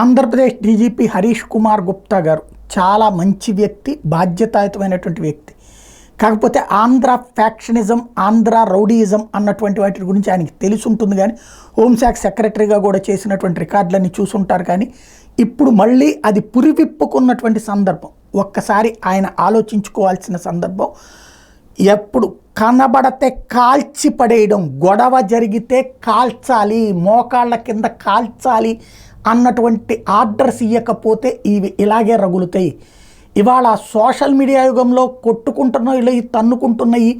Andhra Pradesh DGP Harish Kumar Gupta గారు చాలా మంచి వ్యక్తి, బాధ్యతాయుతమైనటువంటి వ్యక్తి. కాకపోతే ఆంధ్ర ఫ్యాక్షనిజం, ఆంధ్ర రౌడీయిజం అన్నటువంటి వాటి గురించి ఆయనకి తెలిసి ఉంటుంది. కానీ హోంశాఖ సెక్రటరీగా కూడా చేసినటువంటి రికార్డులన్నీ చూసుంటారు. కానీ ఇప్పుడు మళ్ళీ అది పురివిప్పుకున్నటువంటి సందర్భం. ఒక్కసారి ఆయన ఆలోచించుకోవాల్సిన సందర్భం. ఎప్పుడు కనబడితే కాల్చి పడేయడం, గొడవ జరిగితే కాల్చాలి, మోకాళ్ళ కింద కాల్చాలి అన్నటువంటి ఆర్డర్స్ ఇవ్వకపోతే ఇవి ఇలాగే రగులుతాయి. ఇవాళ సోషల్ మీడియా యుగంలో కొట్టుకుంటున్నాయి, ఇలా తన్నుకుంటున్నాయి,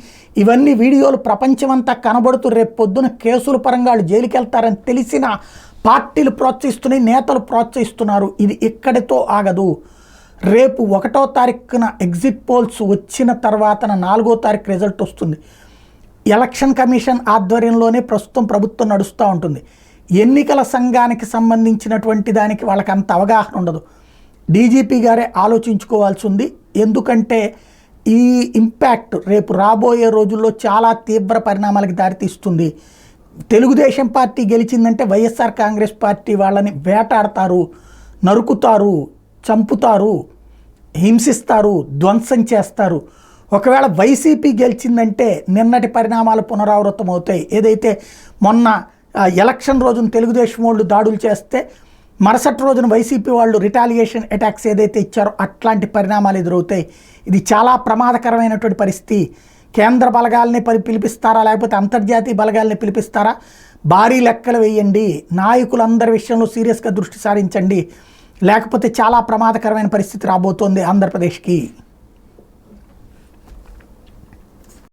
ఇవన్నీ వీడియోలు ప్రపంచమంతా కనబడుతూ రేపు పొద్దున కేసుల పరంగా వాళ్ళు జైలుకి వెళ్తారని తెలిసిన పార్టీలు ప్రోత్సహిస్తున్నాయి, నేతలు ప్రోత్సహిస్తున్నారు. ఇది ఇక్కడితో ఆగదు. రేపు 1వ తారీఖున ఎగ్జిట్ పోల్స్ వచ్చిన తర్వాత 4వ తారీఖు రిజల్ట్ వస్తుంది. ఎలక్షన్ కమిషన్ ఆధ్వర్యంలోనే ప్రస్తుతం ప్రభుత్వం నడుస్తూ ఉంటుంది. ఎన్నికల సంఘానికి సంబంధించినటువంటి దానికి వాళ్ళకి అంత అవగాహన ఉండదు. డీజీపీ గారే ఆలోచించుకోవాల్సి ఉంది. ఎందుకంటే ఈ ఇంపాక్ట్ రేపు రాబోయే రోజుల్లో చాలా తీవ్ర పరిణామాలకు దారితీస్తుంది. తెలుగుదేశం పార్టీ గెలిచిందంటే వైఎస్ఆర్ కాంగ్రెస్ పార్టీ వాళ్ళని వేటాడతారు, నరుకుతారు, చంపుతారు, హింసిస్తారు, ధ్వంసం చేస్తారు. ఒకవేళ వైసీపీ గెలిచిందంటే నిన్నటి పరిణామాలు పునరావృతం అవుతాయి. ఏదైతే మొన్న ఎలక్షన్ రోజున తెలుగుదేశం వాళ్ళు దాడులు చేస్తే మరుసటి రోజున వైసీపీ వాళ్ళు రిటాలియేషన్ అటాక్స్ ఏదైతే ఇచ్చారో అట్లాంటి పరిణామాలు ఎదురవుతాయి. ఇది చాలా ప్రమాదకరమైనటువంటి పరిస్థితి. కేంద్ర బలగాల్ని పిలిపిస్తారా, లేకపోతే అంతర్జాతీయ బలగాల్ని పిలిపిస్తారా? భారీ లెక్కలు వేయండి. నాయకులందరి విషయంలో సీరియస్గా దృష్టి సారించండి. లేకపోతే చాలా ప్రమాదకరమైన పరిస్థితి రాబోతోంది ఆంధ్రప్రదేశ్కి.